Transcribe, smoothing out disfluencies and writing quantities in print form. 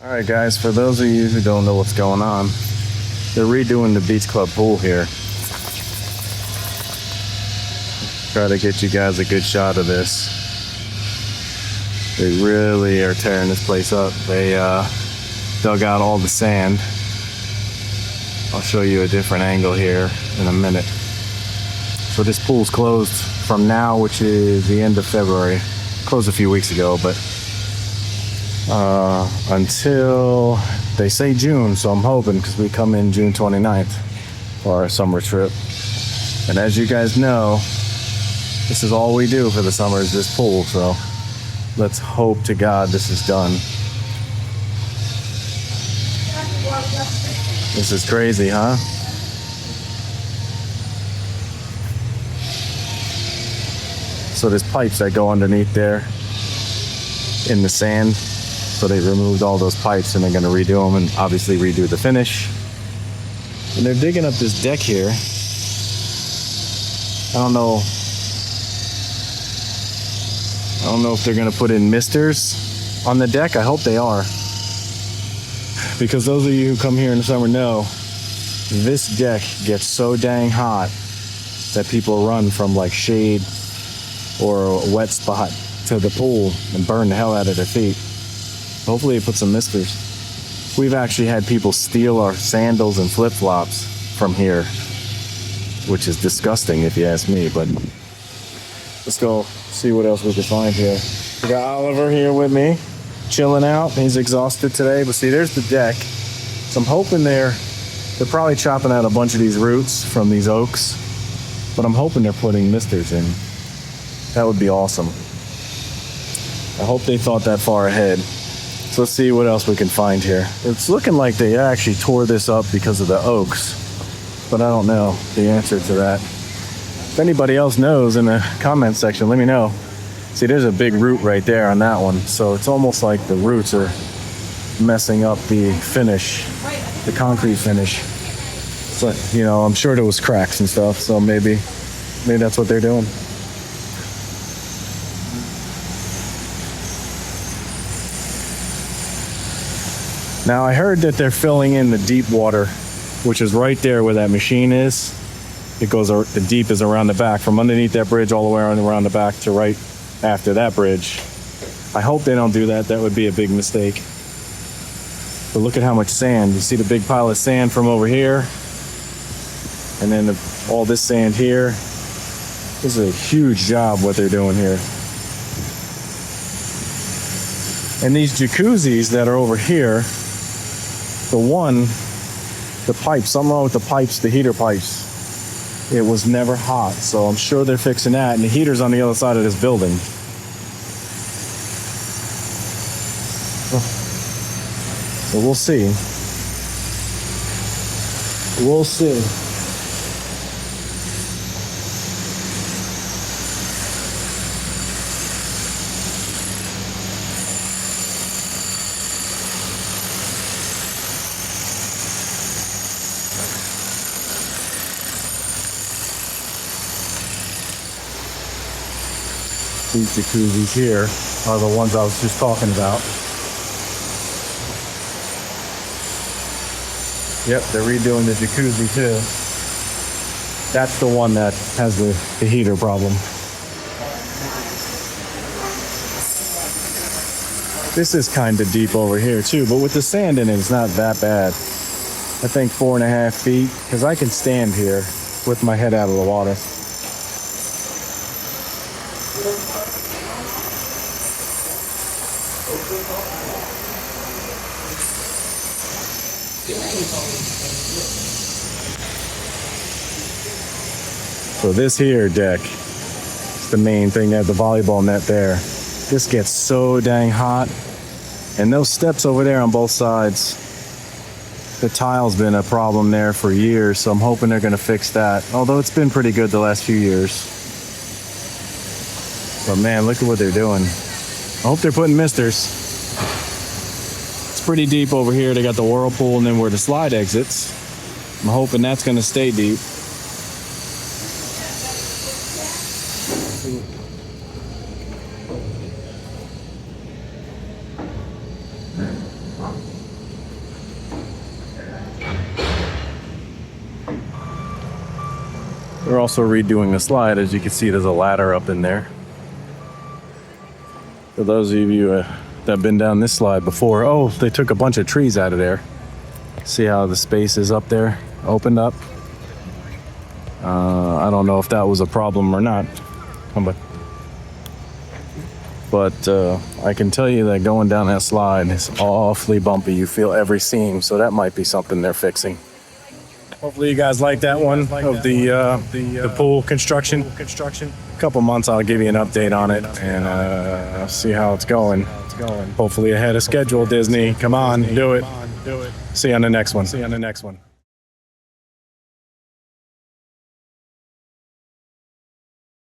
All right, guys, for those of you who don't know what's going on, they're redoing the beach club pool here. Try to get you guys a good shot of this. They really are tearing this place up. They dug out all the sand. I'll show you a different angle here in a minute. So this pool's closed from now, which is the end of February. Closed a few weeks ago, but until they say June, so I'm hoping, because we come in June 29th for our summer trip. And as you guys know, this is all we do for the summer is this pool, so let's hope to God this is done. This is crazy, huh? So there's pipes that go underneath there in the sand. So they removed all those pipes and they're going to redo them and obviously redo the finish. And they're digging up this deck here. I don't know if they're going to put in misters on the deck. I hope they are. Because those of you who come here in the summer know, this deck gets so dang hot that people run from like shade or a wet spot to the pool and burn the hell out of their feet. Hopefully it puts some misters. We've actually had people steal our sandals and flip-flops from here, which is disgusting if you ask me, but let's go see what else we can find here. We got Oliver here with me, chilling out. He's exhausted today, but see, there's the deck. So I'm hoping they're probably chopping out a bunch of these roots from these oaks, but I'm hoping they're putting misters in. That would be awesome. I hope they thought that far ahead. So let's see what else we can find here. It's looking like they actually tore this up because of the oaks, but I don't know the answer to that. If anybody else knows in the comment section, let me know. See, there's a big root right there on that one. So it's almost like the roots are messing up the finish, the concrete finish. So, you know, I'm sure there was cracks and stuff, so maybe that's what they're doing. Now I heard that they're filling in the deep water, which is right there where that machine is. It goes, the deep is around the back, from underneath that bridge all the way around the back to right after that bridge. I hope they don't do that. That would be a big mistake. But look at how much sand. You see the big pile of sand from over here, and then all this sand here. This is a huge job what they're doing here. And these jacuzzis that are over here, the pipes, something wrong with the pipes, the heater pipes. It was never hot, so I'm sure they're fixing that. And the heater's on the other side of this building. So we'll see. We'll see. These jacuzzis here are the ones I was just talking about. Yep, they're redoing the jacuzzi too. That's the one that has the heater problem. This is kind of deep over here too, but with the sand in it, it's not that bad. I think 4.5 feet, because I can stand here with my head out of the water. So this here deck is the main thing. They have the volleyball net there. This gets so dang hot. And those steps over there on both sides, the tile's been a problem there for years, so I'm hoping they're gonna fix that. Although it's been pretty good the last few years. But man, look at what they're doing. I hope they're putting misters. It's pretty deep over here. They got the whirlpool and then where the slide exits. I'm hoping that's gonna stay deep. We're also redoing the slide. As you can see, there's a ladder up in there. For those of you that have been down this slide before, oh, they took a bunch of trees out of there. See how the space is up there, opened up. I don't know if that was a problem or not, but I can tell you that going down that slide is awfully bumpy. You feel every seam, so that might be something they're fixing. Hopefully you guys like that one of the pool construction. A couple months I'll give you an update on it and see how it's going. Hopefully ahead of schedule, Disney. Come on, do it. See you on the next one.